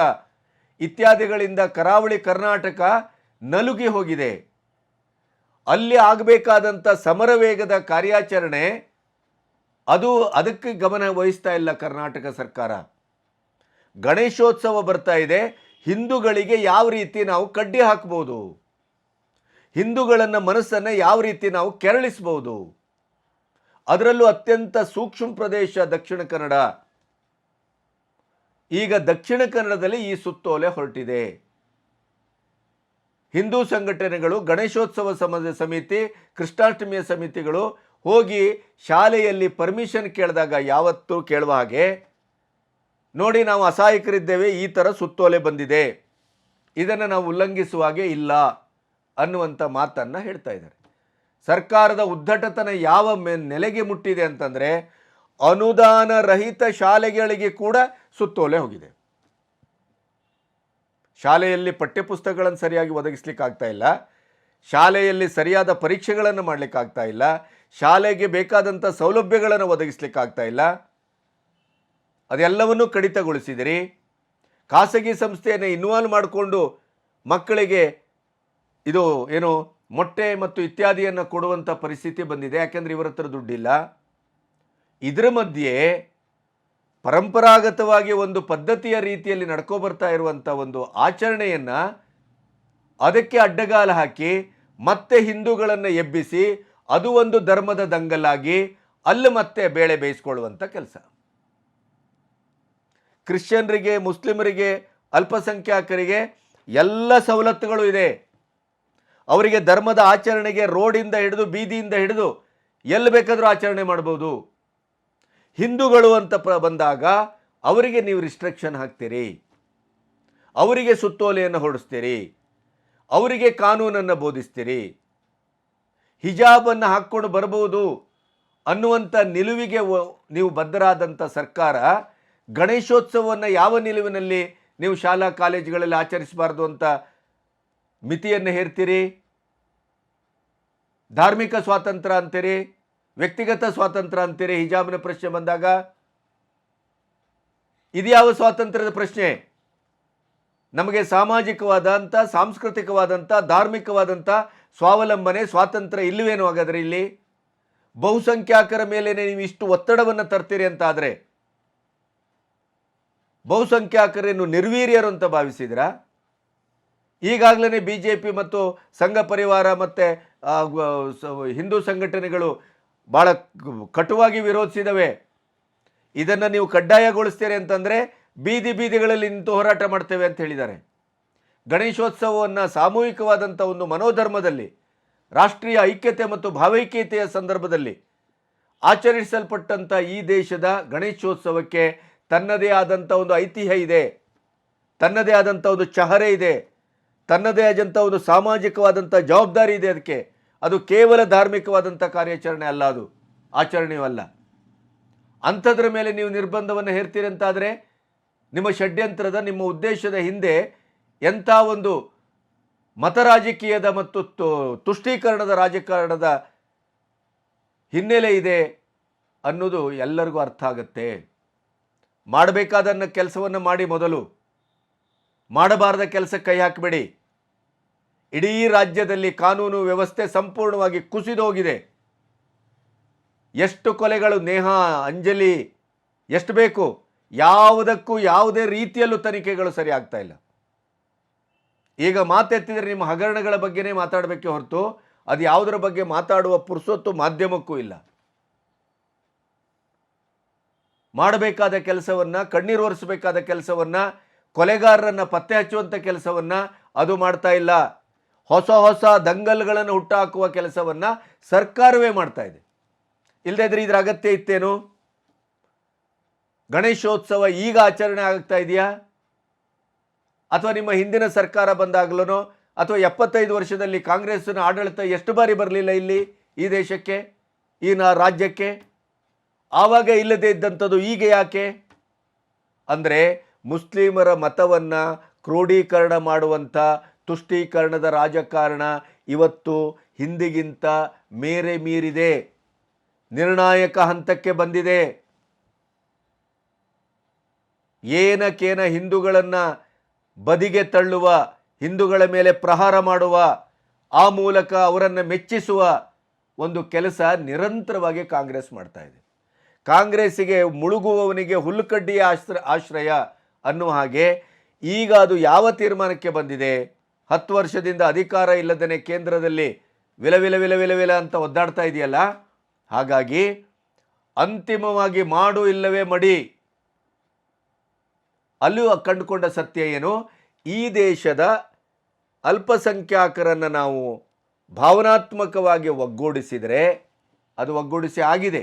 Speaker 1: ಇತ್ಯಾದಿಗಳಿಂದ ಕರಾವಳಿ ಕರ್ನಾಟಕ ನಲುಗಿ ಹೋಗಿದೆ. ಅಲ್ಲಿ ಆಗಬೇಕಾದಂಥ ಸಮರವೇಗದ ಕಾರ್ಯಾಚರಣೆ ಅದಕ್ಕೆ ಗಮನ ವಹಿಸ್ತಾ ಇಲ್ಲ ಕರ್ನಾಟಕ ಸರ್ಕಾರ. ಗಣೇಶೋತ್ಸವ ಬರ್ತಾ ಇದೆ. ಹಿಂದೂಗಳಿಗೆ ಯಾವ ರೀತಿ ನಾವು ಕಡ್ಡಿ ಹಾಕ್ಬೋದು, ಹಿಂದೂಗಳನ್ನು ಮನಸ್ಸನ್ನು ಯಾವ ರೀತಿ ನಾವು ಕೆರಳಿಸ್ಬೋದು, ಅದರಲ್ಲೂ ಅತ್ಯಂತ ಸೂಕ್ಷ್ಮ ಪ್ರದೇಶ ದಕ್ಷಿಣ ಕನ್ನಡ. ಈಗ ದಕ್ಷಿಣ ಕನ್ನಡದಲ್ಲಿ ಈ ಸುತ್ತೋಲೆ ಹೊರಟಿದೆ. ಹಿಂದೂ ಸಂಘಟನೆಗಳು, ಗಣೇಶೋತ್ಸವ ಸಮಿತಿ, ಕೃಷ್ಣಾಷ್ಟಮಿಯ ಸಮಿತಿಗಳು ಹೋಗಿ ಶಾಲೆಯಲ್ಲಿ ಪರ್ಮಿಷನ್ ಕೇಳಿದಾಗ ಯಾವತ್ತೂ ಕೇಳುವ ಹಾಗೆ, ನೋಡಿ ನಾವು ಅಸಹಾಯಕರಿದ್ದೇವೆ, ಈ ಥರ ಸುತ್ತೋಲೆ ಬಂದಿದೆ, ಇದನ್ನು ನಾವು ಉಲ್ಲಂಘಿಸುವ ಹಾಗೆ ಇಲ್ಲ ಅನ್ನುವಂಥ ಮಾತನ್ನು ಹೇಳ್ತಾ ಇದ್ದಾರೆ. ಸರ್ಕಾರದ ಉದ್ದಟತನ ಯಾವ ನೆಲೆಗೆ ಮುಟ್ಟಿದೆ ಅಂತಂದರೆ ಅನುದಾನ ರಹಿತ ಶಾಲೆಗಳಿಗೆ ಕೂಡ ಸುತ್ತೋಲೆ ಹೋಗಿದೆ. ಶಾಲೆಯಲ್ಲಿ ಪಠ್ಯಪುಸ್ತಕಗಳನ್ನು ಸರಿಯಾಗಿ ಒದಗಿಸ್ಲಿಕ್ಕೆ ಆಗ್ತಾ ಇಲ್ಲ. ಶಾಲೆಯಲ್ಲಿ ಸರಿಯಾದ ಪರೀಕ್ಷೆಗಳನ್ನು ಮಾಡಲಿಕ್ಕಾಗ್ತಾ ಇಲ್ಲ, ಶಾಲೆಗೆ ಬೇಕಾದಂಥ ಸೌಲಭ್ಯಗಳನ್ನು ಒದಗಿಸ್ಲಿಕ್ಕಾಗ್ತಾ ಇಲ್ಲ, ಅದೆಲ್ಲವನ್ನೂ ಕಡಿತಗೊಳಿಸಿದಿರಿ. ಖಾಸಗಿ ಸಂಸ್ಥೆಯನ್ನು ಇನ್ವಾಲ್ವ್ ಮಾಡಿಕೊಂಡು ಮಕ್ಕಳಿಗೆ ಇದು ಏನು ಮೊಟ್ಟೆ ಮತ್ತು ಇತ್ಯಾದಿಯನ್ನು ಕೊಡುವಂಥ ಪರಿಸ್ಥಿತಿ ಬಂದಿದೆ, ಯಾಕೆಂದರೆ ಇವರ ಹತ್ರ ದುಡ್ಡಿಲ್ಲ. ಇದರ ಮಧ್ಯೆ ಪರಂಪರಾಗತವಾಗಿ ಒಂದು ಪದ್ಧತಿಯ ರೀತಿಯಲ್ಲಿ ನಡ್ಕೊಬರ್ತಾ ಇರುವಂಥ ಒಂದು ಆಚರಣೆಯನ್ನು ಅದಕ್ಕೆ ಅಡ್ಡಗಾಲ ಹಾಕಿ ಮತ್ತೆ ಹಿಂದೂಗಳನ್ನು ಎಬ್ಬಿಸಿ ಅದು ಒಂದು ಧರ್ಮದ ದಂಗಲಾಗಿ ಅಲ್ಲಿ ಮತ್ತೆ ಬೇಳೆ ಬೇಯಿಸ್ಕೊಳ್ಳುವಂಥ ಕೆಲಸ. ಕ್ರಿಶ್ಚಿಯನ್ರಿಗೆ, ಮುಸ್ಲಿಮರಿಗೆ, ಅಲ್ಪಸಂಖ್ಯಾತರಿಗೆ ಎಲ್ಲ ಸವಲತ್ತುಗಳು ಇದೆ. ಅವರಿಗೆ ಧರ್ಮದ ಆಚರಣೆಗೆ ರೋಡಿಂದ ಹಿಡಿದು ಬೀದಿಯಿಂದ ಹಿಡಿದು ಎಲ್ಲಿ ಬೇಕಾದರೂ ಆಚರಣೆ ಮಾಡ್ಬೋದು. ಹಿಂದೂಗಳು ಅಂತ ಬಂದಾಗ ಅವರಿಗೆ ನೀವು ರಿಸ್ಟ್ರಿಕ್ಷನ್ ಹಾಕ್ತೀರಿ, ಅವರಿಗೆ ಸುತ್ತೋಲೆಯನ್ನು ಹೊಡಿಸ್ತೀರಿ, ಅವರಿಗೆ ಕಾನೂನನ್ನು ಬೋಧಿಸ್ತೀರಿ. ಹಿಜಾಬನ್ನು ಹಾಕ್ಕೊಂಡು ಬರ್ಬೋದು ಅನ್ನುವಂಥ ನಿಲುವಿಗೆ ನೀವು ಬದ್ಧರಾದಂಥ ಸರ್ಕಾರ ಗಣೇಶೋತ್ಸವವನ್ನು ಯಾವ ನಿಲುವಿನಲ್ಲಿ ನೀವು ಶಾಲಾ ಕಾಲೇಜುಗಳಲ್ಲಿ ಆಚರಿಸಬಾರ್ದು ಅಂತ ಮಿತಿಯನ್ನು ಹೇರ್ತೀರಿ? ಧಾರ್ಮಿಕ ಸ್ವಾತಂತ್ರ್ಯ ಅಂತೀರಿ, ವ್ಯಕ್ತಿಗತ ಸ್ವಾತಂತ್ರ್ಯ ಅಂತೀರಿ. ಹಿಜಾಬ್ನ ಪ್ರಶ್ನೆ ಬಂದಾಗ ಇದು ಯಾವ ಸ್ವಾತಂತ್ರ್ಯದ ಪ್ರಶ್ನೆ? ನಮಗೆ ಸಾಮಾಜಿಕವಾದಂಥ, ಸಾಂಸ್ಕೃತಿಕವಾದಂಥ, ಧಾರ್ಮಿಕವಾದಂಥ ಸ್ವಾವಲಂಬನೆ, ಸ್ವಾತಂತ್ರ್ಯ ಇಲ್ಲವೇನು? ಹಾಗಾದರೆ ಇಲ್ಲಿ ಬಹುಸಂಖ್ಯಾತರ ಮೇಲೆ ನೀವು ಇಷ್ಟು ಒತ್ತಡವನ್ನು ತರ್ತೀರಿ ಅಂತ ಆದರೆ ಬಹುಸಂಖ್ಯಾತರೇನು ನಿರ್ವೀರ್ಯರು ಅಂತ ಭಾವಿಸಿದ್ರಾ? ಈಗಾಗಲೇ BJP ಮತ್ತು ಸಂಘ ಪರಿವಾರ ಮತ್ತು ಹಿಂದೂ ಸಂಘಟನೆಗಳು ಭಾಳ ಕಟುವಾಗಿ ವಿರೋಧಿಸಿದವೆ. ಇದನ್ನು ನೀವು ಕಡ್ಡಾಯಗೊಳಿಸ್ತೀರಿ ಅಂತಂದರೆ ಬೀದಿಗಳಲ್ಲಿ ನಿಂತು ಹೋರಾಟ ಮಾಡ್ತೇವೆ ಅಂತ ಹೇಳಿದ್ದಾರೆ. ಗಣೇಶೋತ್ಸವವನ್ನು ಸಾಮೂಹಿಕವಾದಂಥ ಒಂದು ಮನೋಧರ್ಮದಲ್ಲಿ, ರಾಷ್ಟ್ರೀಯ ಐಕ್ಯತೆ ಮತ್ತು ಭಾವೈಕ್ಯತೆಯ ಸಂದರ್ಭದಲ್ಲಿ ಆಚರಿಸಲ್ಪಟ್ಟಂಥ ಈ ದೇಶದ ಗಣೇಶೋತ್ಸವಕ್ಕೆ ತನ್ನದೇ ಆದಂಥ ಒಂದು ಐತಿಹ್ಯ ಇದೆ, ತನ್ನದೇ ಆದಂಥ ಒಂದು ಚಹರೆ ಇದೆ, ತನ್ನದೇ ಆದಂಥ ಒಂದು ಸಾಮಾಜಿಕವಾದಂಥ ಜವಾಬ್ದಾರಿ ಇದೆ. ಅದಕ್ಕೆ ಅದು ಕೇವಲ ಧಾರ್ಮಿಕವಾದಂಥ ಕಾರ್ಯಾಚರಣೆ ಅಲ್ಲ, ಅದು ಆಚರಣೆಯೂ ಅಲ್ಲ. ಅಂಥದ್ರ ಮೇಲೆ ನೀವು ನಿರ್ಬಂಧವನ್ನು ಹೇರ್ತೀರಿ ಅಂತಾದರೆ ನಿಮ್ಮ ಷಡ್ಯಂತ್ರದ, ನಿಮ್ಮ ಉದ್ದೇಶದ ಹಿಂದೆ ಎಂಥ ಒಂದು ಮತ ರಾಜಕೀಯದ ಮತ್ತು ತುಷ್ಟೀಕರಣದ ರಾಜಕಾರಣದ ಹಿನ್ನೆಲೆ ಇದೆ ಅನ್ನೋದು ಎಲ್ಲರಿಗೂ ಅರ್ಥ ಆಗುತ್ತೆ. ಮಾಡಬೇಕಾದನ್ನ ಕೆಲಸವನ್ನು ಮಾಡಿ, ಮೊದಲು ಮಾಡಬಾರದ ಕೆಲಸಕ್ಕೆ ಕೈ ಹಾಕಬೇಡಿ. ಇಡೀ ರಾಜ್ಯದಲ್ಲಿ ಕಾನೂನು ವ್ಯವಸ್ಥೆ ಸಂಪೂರ್ಣವಾಗಿ ಕುಸಿದೋಗಿದೆ. ಎಷ್ಟು ಕೊಲೆಗಳು, ನೇಹಾ, ಅಂಜಲಿ, ಎಷ್ಟು ಬೇಕು, ಯಾವುದಕ್ಕೂ ಯಾವುದೇ ರೀತಿಯಲ್ಲೂ ತನಿಖೆಗಳು ಸರಿ ಆಗ್ತಾ ಇಲ್ಲ. ಈಗ ಮಾತೆತ್ತಿದರೆ ನಿಮ್ಮ ಹಗರಣಗಳ ಬಗ್ಗೆನೇ ಮಾತಾಡಬೇಕೆ ಹೊರತು ಅದು ಯಾವುದರ ಬಗ್ಗೆ ಮಾತಾಡುವ ಪುರ್ಸೊತ್ತು ಮಾಧ್ಯಮಕ್ಕೂ ಇಲ್ಲ. ಮಾಡಬೇಕಾದ ಕೆಲಸವನ್ನು, ಕಣ್ಣೀರು ಒರೆಸಬೇಕಾದ ಕೆಲಸವನ್ನು, ಕೊಲೆಗಾರರನ್ನು ಪತ್ತೆ ಹಚ್ಚುವಂಥ ಕೆಲಸವನ್ನು ಅದು ಮಾಡ್ತಾ ಇಲ್ಲ. ಹೊಸ ಹೊಸ ದಂಗಲ್ಗಳನ್ನು ಹುಟ್ಟಾಕುವ ಕೆಲಸವನ್ನು ಸರ್ಕಾರವೇ ಮಾಡ್ತಾ ಇದೆ. ಇಲ್ಲದೇ ಇದ್ರೆ ಇದರ ಅಗತ್ಯ ಇತ್ತೇನು? ಗಣೇಶೋತ್ಸವ ಈಗ ಆಚರಣೆ ಆಗ್ತಾ ಇದೆಯಾ? ಅಥವಾ ನಿಮ್ಮ ಹಿಂದಿನ ಸರ್ಕಾರ ಬಂದಾಗಲೋ, ಅಥವಾ 75 ವರ್ಷದಲ್ಲಿ ಕಾಂಗ್ರೆಸ್ನ ಆಡಳಿತ ಎಷ್ಟು ಬಾರಿ ಬರಲಿಲ್ಲ ಇಲ್ಲಿ ಈ ದೇಶಕ್ಕೆ, ಈ ರಾಜ್ಯಕ್ಕೆ? ಆವಾಗ ಇಲ್ಲದೇ ಇದ್ದಂಥದ್ದು ಈಗ ಯಾಕೆ ಅಂದರೆ ಮುಸ್ಲಿಮರ ಮತವನ್ನು ಕ್ರೋಢೀಕರಣ ಮಾಡುವಂಥ ತುಷ್ಟೀಕರಣದ ರಾಜಕಾರಣ ಇವತ್ತು ಹಿಂದಿಗಿಂತ ಮೇರೆ ಮೀರಿದೆ, ನಿರ್ಣಾಯಕ ಹಂತಕ್ಕೆ ಬಂದಿದೆ. ಏನಕ್ಕೇನ ಹಿಂದೂಗಳನ್ನು ಬದಿಗೆ ತಳ್ಳುವ, ಹಿಂದೂಗಳ ಮೇಲೆ ಪ್ರಹಾರ ಮಾಡುವ, ಆ ಮೂಲಕ ಅವರನ್ನು ಮೆಚ್ಚಿಸುವ ಒಂದು ಕೆಲಸ ನಿರಂತರವಾಗಿ ಕಾಂಗ್ರೆಸ್ ಮಾಡ್ತಾ ಇದೆ. ಕಾಂಗ್ರೆಸ್ಸಿಗೆ ಮುಳುಗುವವನಿಗೆ ಹುಲ್ಲುಕಡ್ಡಿಯ ಆಶ್ರಯ ಅನ್ನುವ ಹಾಗೆ ಈಗ ಅದು ಯಾವ ತೀರ್ಮಾನಕ್ಕೆ ಬಂದಿದೆ? 10 ವರ್ಷದಿಂದ ಅಧಿಕಾರ ಇಲ್ಲದೇ ಕೇಂದ್ರದಲ್ಲಿ ವಿಲ ಅಂತ ಒದ್ದಾಡ್ತಾ ಇದೆಯಲ್ಲ. ಹಾಗಾಗಿ ಅಂತಿಮವಾಗಿ ಮಾಡು ಇಲ್ಲವೇ ಮಡಿ, ಅಲ್ಲೂ ಕಂಡುಕೊಂಡ ಸತ್ಯ ಏನು? ಈ ದೇಶದ ಅಲ್ಪಸಂಖ್ಯಾತರನ್ನು ನಾವು ಭಾವನಾತ್ಮಕವಾಗಿ ಒಗ್ಗೂಡಿಸಿದರೆ ಅದು ಒಗ್ಗೂಡಿಸಿ ಆಗಿದೆ.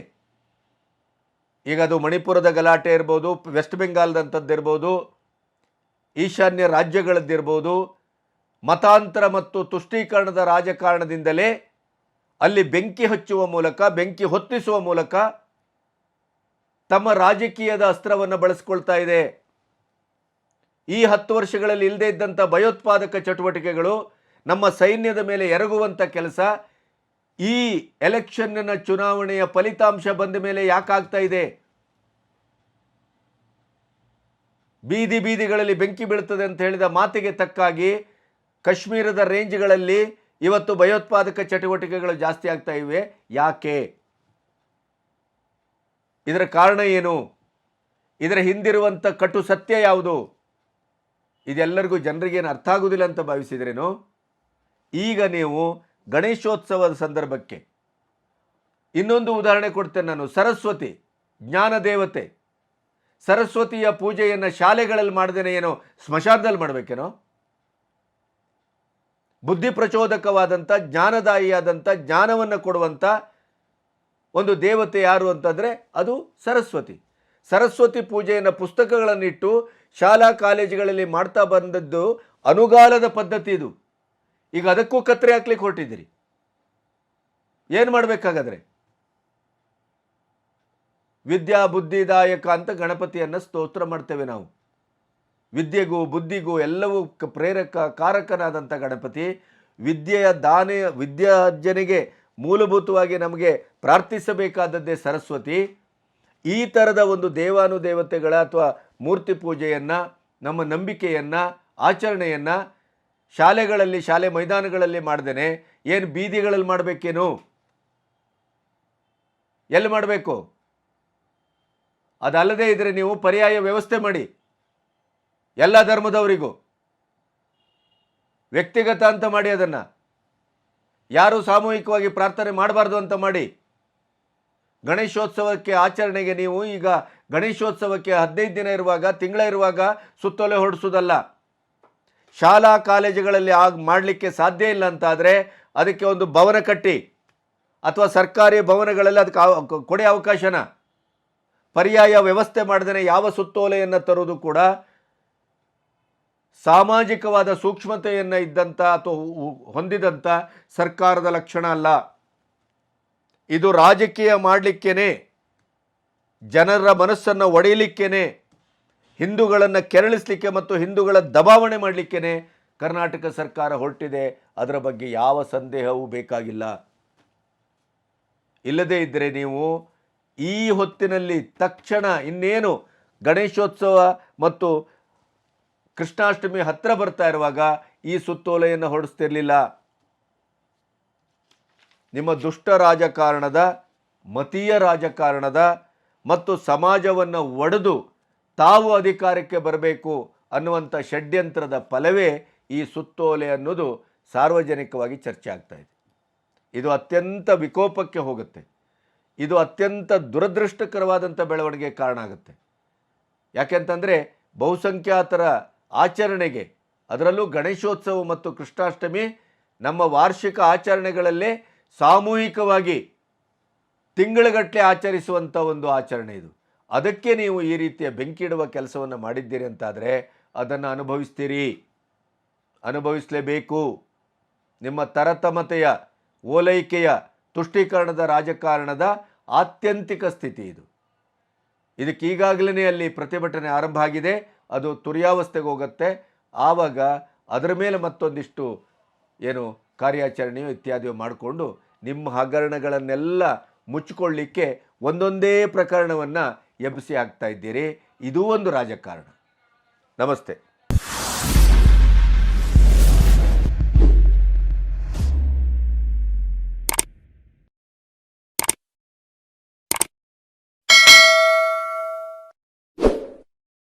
Speaker 1: ಈಗ ಅದು ಮಣಿಪುರದ ಗಲಾಟೆ ಇರ್ಬೋದು, ವೆಸ್ಟ್ ಬೆಂಗಾಲ್ದಂಥದ್ದಿರ್ಬೋದು, ಈಶಾನ್ಯ ರಾಜ್ಯಗಳದ್ದಿರ್ಬೋದು, ಮತಾಂತರ ಮತ್ತು ತುಷ್ಟೀಕರಣದ ರಾಜಕಾರಣದಿಂದಲೇ ಅಲ್ಲಿ ಬೆಂಕಿ ಹಚ್ಚುವ ಮೂಲಕ, ಬೆಂಕಿ ಹೊತ್ತಿಸುವ ಮೂಲಕ ತಮ್ಮ ರಾಜಕೀಯದ ಅಸ್ತ್ರವನ್ನು ಬಳಸ್ಕೊಳ್ತಾ ಇದೆ. ಈ 10 ವರ್ಷಗಳಲ್ಲಿ ಇಲ್ಲದೇ ಇದ್ದಂಥ ಭಯೋತ್ಪಾದಕ ಚಟುವಟಿಕೆಗಳು ನಮ್ಮ ಸೈನ್ಯದ ಮೇಲೆ ಎರಗುವಂಥ ಕೆಲಸ ಈ ಎಲೆಕ್ಷನ್ನ ಚುನಾವಣೆಯ ಫಲಿತಾಂಶ ಬಂದ ಮೇಲೆ ಯಾಕಾಗ್ತಾ ಇದೆ? ಬೀದಿ ಬೀದಿಗಳಲ್ಲಿ ಬೆಂಕಿ ಬೀಳ್ತದೆ ಅಂತ ಹೇಳಿದ ಮಾತಿಗೆ ತಕ್ಕಾಗಿ ಕಾಶ್ಮೀರದ ರೇಂಜ್ಗಳಲ್ಲಿ ಇವತ್ತು ಭಯೋತ್ಪಾದಕ ಚಟುವಟಿಕೆಗಳು ಜಾಸ್ತಿ ಆಗ್ತಾ ಇವೆ. ಯಾಕೆ? ಇದರ ಕಾರಣ ಏನು? ಇದರ ಹಿಂದಿರುವಂಥ ಕಟು ಸತ್ಯ ಯಾವುದು? ಇದೆಲ್ಲರಿಗೂ ಜನರಿಗೇನು ಅರ್ಥ ಆಗುವುದಿಲ್ಲ ಅಂತ ಭಾವಿಸಿದ್ರೇನು? ಈಗ ನೀವು ಗಣೇಶೋತ್ಸವದ ಸಂದರ್ಭಕ್ಕೆ ಇನ್ನೊಂದು ಉದಾಹರಣೆ ಕೊಡ್ತೇನೆ ನಾನು. ಸರಸ್ವತಿ ಜ್ಞಾನ ದೇವತೆ, ಸರಸ್ವತಿಯ ಪೂಜೆಯನ್ನು ಶಾಲೆಗಳಲ್ಲಿ ಮಾಡ್ದೇನೆ ಏನೋ ಸ್ಮಶಾನದಲ್ಲಿ ಮಾಡಬೇಕೇನೋ? ಬುದ್ಧಿ ಪ್ರಚೋದಕವಾದಂಥ ಜ್ಞಾನದಾಯಿಯಾದಂಥ ಜ್ಞಾನವನ್ನು ಕೊಡುವಂಥ ಒಂದು ದೇವತೆ ಯಾರು ಅಂತಂದರೆ ಅದು ಸರಸ್ವತಿ. ಸರಸ್ವತಿ ಪೂಜೆಯನ್ನು ಪುಸ್ತಕಗಳನ್ನಿಟ್ಟು ಶಾಲಾ ಕಾಲೇಜುಗಳಲ್ಲಿ ಮಾಡ್ತಾ ಬಂದದ್ದು ಅನುಗಾಲದ ಪದ್ಧತಿ ಇದು. ಈಗ ಅದಕ್ಕೂ ಕತ್ತರಿ ಹಾಕ್ಲಿಕ್ಕೆ ಹೊರಟಿದ್ದೀರಿ. ಏನು ಮಾಡಬೇಕಾಗಾದ್ರೆ? ವಿದ್ಯಾ ಬುದ್ಧಿದಾಯಕ ಅಂತ ಗಣಪತಿಯನ್ನು ಸ್ತೋತ್ರ ಮಾಡ್ತೇವೆ ನಾವು. ವಿದ್ಯೆಗೂ ಬುದ್ಧಿಗೂ ಎಲ್ಲವೂ ಪ್ರೇರಕ ಕಾರಕನಾದಂಥ ಗಣಪತಿ, ವಿದ್ಯಾರ್ಜನೆಗೆ ಮೂಲಭೂತವಾಗಿ ನಮಗೆ ಪ್ರಾರ್ಥಿಸಬೇಕಾದದ್ದೇ ಸರಸ್ವತಿ. ಈ ಥರದ ಒಂದು ದೇವಾನುದೇವತೆಗಳ ಅಥವಾ ಮೂರ್ತಿ ಪೂಜೆಯನ್ನು, ನಮ್ಮ ನಂಬಿಕೆಯನ್ನು, ಆಚರಣೆಯನ್ನು ಶಾಲೆಗಳಲ್ಲಿ, ಶಾಲೆ ಮೈದಾನಗಳಲ್ಲಿ ಮಾಡ್ದೇನೆ ಏನು ಬೀದಿಗಳಲ್ಲಿ ಮಾಡಬೇಕೇನು? ಎಲ್ಲಿ ಮಾಡಬೇಕು? ಅದಲ್ಲದೆ ಇದ್ದರೆ ನೀವು ಪರ್ಯಾಯ ವ್ಯವಸ್ಥೆ ಮಾಡಿ. ಎಲ್ಲ ಧರ್ಮದವರಿಗೂ ವ್ಯಕ್ತಿಗತ ಅಂತ ಮಾಡಿ, ಅದನ್ನು ಯಾರು ಸಾಮೂಹಿಕವಾಗಿ ಪ್ರಾರ್ಥನೆ ಮಾಡಬಾರ್ದು ಅಂತ ಮಾಡಿ. ಗಣೇಶೋತ್ಸವಕ್ಕೆ ಆಚರಣೆಗೆ ನೀವು ಈಗ ಗಣೇಶೋತ್ಸವಕ್ಕೆ 15 ದಿನ ಇರುವಾಗ, ತಿಂಗಳ ಇರುವಾಗ ಸುತ್ತೋಲೆ ಹೊರಡಿಸೋದಲ್ಲ. ಶಾಲಾ ಕಾಲೇಜುಗಳಲ್ಲಿ ಮಾಡಲಿಕ್ಕೆ ಸಾಧ್ಯ ಇಲ್ಲ ಅಂತಾದರೆ ಅದಕ್ಕೆ ಒಂದು ಭವನ ಕಟ್ಟಿ, ಅಥವಾ ಸರ್ಕಾರಿ ಭವನಗಳಲ್ಲಿ ಅದಕ್ಕೆ ಕೊಡಿ ಅವಕಾಶನ. ಪರ್ಯಾಯ ವ್ಯವಸ್ಥೆ ಮಾಡದೇ ಯಾವ ಸುತ್ತೋಲೆಯನ್ನು ತರುವುದು ಕೂಡ ಸಾಮಾಜಿಕವಾದ ಸೂಕ್ಷ್ಮತೆಯನ್ನು ಇದ್ದಂಥ ಅಥವಾ ಹೊಂದಿದಂಥ ಸರ್ಕಾರದ ಲಕ್ಷಣ ಅಲ್ಲ. ಇದು ರಾಜಕೀಯ ಮಾಡಲಿಕ್ಕೇನೆ, ಜನರ ಮನಸ್ಸನ್ನು ಒಡೆಯಲಿಕ್ಕೇನೆ, ಹಿಂದೂಗಳನ್ನು ಕೆರಳಿಸಲಿಕ್ಕೆ ಮತ್ತು ಹಿಂದೂಗಳ ದಬಾವಣೆ ಮಾಡಲಿಕ್ಕೇನೆ ಕರ್ನಾಟಕ ಸರ್ಕಾರ ಹೊರಟಿದೆ. ಅದರ ಬಗ್ಗೆ ಯಾವ ಸಂದೇಹವೂ ಬೇಕಾಗಿಲ್ಲ. ಇಲ್ಲದೇ ಇದ್ದರೆ ನೀವು ಈ ಹೊತ್ತಿನಲ್ಲಿ ತಕ್ಷಣ ಇನ್ನೇನು ಗಣೇಶೋತ್ಸವ ಮತ್ತು ಕೃಷ್ಣಾಷ್ಟಮಿ ಹತ್ತಿರ ಬರ್ತಾ ಇರುವಾಗ ಈ ಸುತ್ತೋಲೆಯನ್ನು ಹೊರಡಿಸ್ತಿರಲಿಲ್ಲ. ನಿಮ್ಮ ದುಷ್ಟ ರಾಜಕಾರಣದ, ಮತೀಯ ರಾಜಕಾರಣದ ಮತ್ತು ಸಮಾಜವನ್ನು ಒಡೆದು ತಾವು ಅಧಿಕಾರಕ್ಕೆ ಬರಬೇಕು ಅನ್ನುವಂಥ ಷಡ್ಯಂತ್ರದ ಫಲವೇ ಈ ಸುತ್ತೋಲೆ ಅನ್ನೋದು ಸಾರ್ವಜನಿಕವಾಗಿ ಚರ್ಚೆ ಆಗ್ತಾ ಇದೆ. ಇದು ಅತ್ಯಂತ ವಿಕೋಪಕ್ಕೆ ಹೋಗುತ್ತೆ. ಇದು ಅತ್ಯಂತ ದುರದೃಷ್ಟಕರವಾದಂಥ ಬೆಳವಣಿಗೆ ಕಾರಣ ಆಗುತ್ತೆ. ಯಾಕೆಂತಂದರೆ ಬಹುಸಂಖ್ಯಾತರ ಆಚರಣೆಗೆ, ಅದರಲ್ಲೂ ಗಣೇಶೋತ್ಸವ ಮತ್ತು ಕೃಷ್ಣಾಷ್ಟಮಿ ನಮ್ಮ ವಾರ್ಷಿಕ ಆಚರಣೆಗಳಲ್ಲೇ ಸಾಮೂಹಿಕವಾಗಿ ತಿಂಗಳುಗಟ್ಟಲೆ ಆಚರಿಸುವಂಥ ಒಂದು ಆಚರಣೆ ಇದು. ಅದಕ್ಕೆ ನೀವು ಈ ರೀತಿಯ ಬೆಂಕಿಡುವ ಕೆಲಸವನ್ನು ಮಾಡಿದ್ದೀರಿ ಅಂತಾದರೆ ಅದನ್ನು ಅನುಭವಿಸಲೇಬೇಕು. ನಿಮ್ಮ ತರತಮತೆಯ, ಓಲೈಕೆಯ, ತುಷ್ಟೀಕರಣದ ರಾಜಕಾರಣದ ಆತ್ಯಂತಿಕ ಸ್ಥಿತಿ ಇದು. ಇದಕ್ಕೀಗಾಗಲೇ ಅಲ್ಲಿ ಪ್ರತಿಭಟನೆ ಆರಂಭ ಆಗಿದೆ. ಅದು ತುರ್ಯಾವಸ್ಥೆಗೆ ಹೋಗುತ್ತೆ. ಆವಾಗ ಅದರ ಮೇಲೆ ಮತ್ತೊಂದಿಷ್ಟು ಏನು ಕಾರ್ಯಾಚರಣೆಯೋ ಇತ್ಯಾದಿಯೋ ಮಾಡಿಕೊಂಡು ನಿಮ್ಮ ಹಗರಣಗಳನ್ನೆಲ್ಲ ಮುಚ್ಚಿಕೊಳ್ಳಿಕ್ಕೆ ಒಂದೊಂದೇ ಪ್ರಕರಣವನ್ನು ಎಬ್ಬಿಸಿ ಹಾಕ್ತಾ ಇದ್ದೀರಿ. ಇದೂ ಒಂದು ರಾಜಕಾರಣ. ನಮಸ್ತೆ.